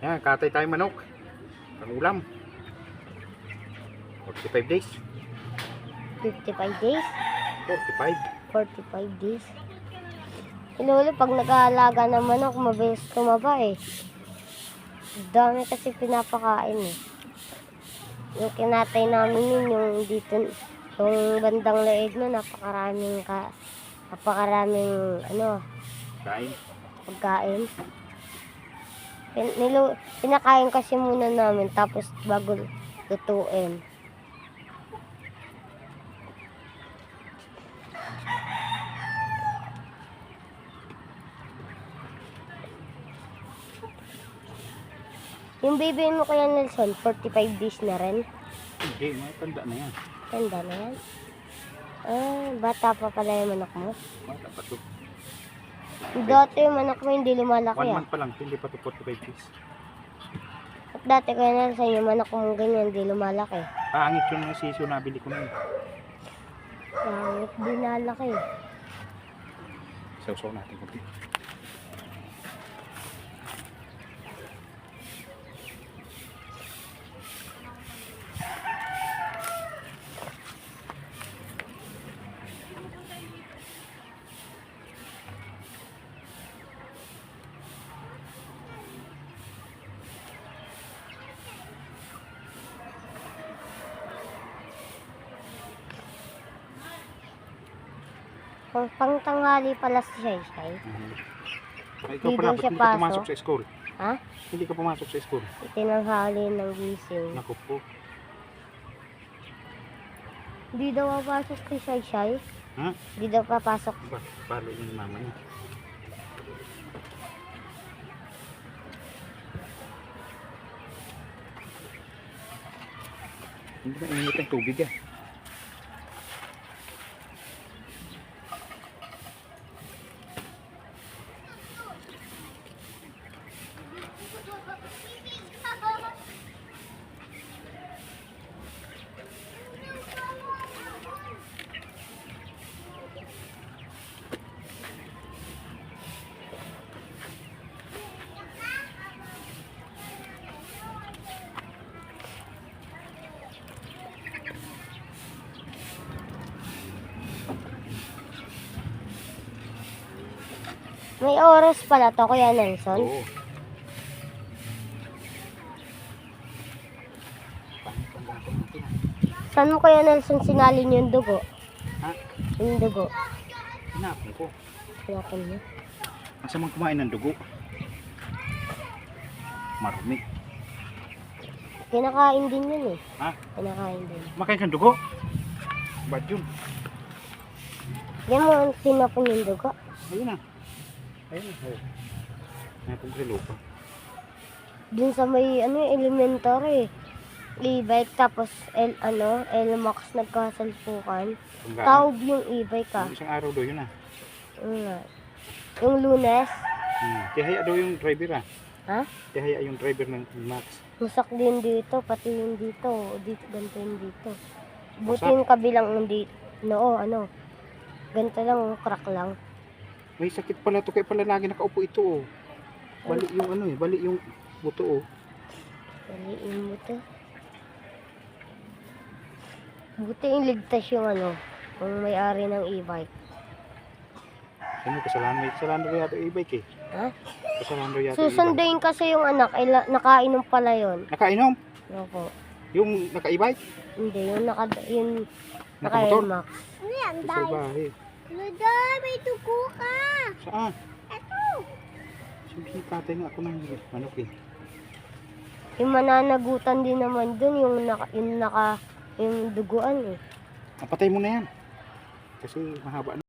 Yan, katay tayo manok. Pangulam. 45 days. 55 days? 45. 45 days. Lolo, pag nag-aalaga ng manok, mabilis tumaba eh. Dami kasi pinapakain eh. Yung kinatay namin yun, yung dito, yung bandang leeg no, napakaraming Kain. pagkain. Pinakain kasi muna namin, tapos bago lutuin. Yung baby mo kaya Nelson, 45 days na rin? Hindi, may tanda na yan. Tanda na yan? Ah, bata pa pala yung manok mo? Bata pa to. Dati yung manok mo hindi lumalaki 1 ah. month pa lang, hindi pa to 45 days. At dati kaya Nelson, yung manok mo ganyan hindi lumalaki. Pangit yung sisyo nabili ko na yun. Pangit, di nalaki. Sausaw natin kunti. Pang tanghali pala si Shay Shay. Ikaw Hindi pala, daw ba't siya hindi ka pasok? pumasok sa school? Ha? Hindi ka pumasok sa school? Itinanghali ng gising. Naku po. Hindi daw papasok si Shay Shay. Ha? Hindi daw papasok. Palo yung mama niya. Hindi ba init ang tubig ah? May oras pala to, Kuya Nelson. Oo. Saan mo Kuya Nelson sinalin yung dugo? Ha? Yung dugo. Hinapon ko. Pinapin mo. Masa mang kumain ng dugo? Marumi. Kinakain din yun eh. Ha? Kinakain din. Makain kang dugo? Bad yun. Diyan mo pinapin yung dugo. Ayun na. Ayun na. Oh. Hinapon ko sa lupa. Dun sa may elementary. E-bike tapos L-Max nagkasalpukan. Taob yung e-bike ah. Isang araw daw yun ah. Yung Lunes. Tihaya daw yung driver ah. Ha? Tihaya yung driver ng Max. Musak din dito, pati yung dito. Dito, ganito yung dito. Buti Musak? yung kabilang hindi. No, ganito lang, crack lang. May sakit pala to, kaya pala lagi nakaupo ito oh. Bali yung bali yung buto oh. Baliin mo to. Buti yung ligtas yung kung may-ari ng e-bike. Ano, kasalanan daw yata yung e-bike eh. Ha? Kasalanan daw yata yung e-bike. Susunduin kasi yung anak, nakainom pala yun. Nakainom? Opo. Yung naka-e-bike? Hindi, yung Nakamotor? naka-Max. Ano yan, Day? Lodo, may tuko ka! Saan? Ito! Sige, tatay nga ako ng manok eh. Yung mananagutan din naman dun, yung duguan eh. Napatay mo na yan. Kasi mahaba na.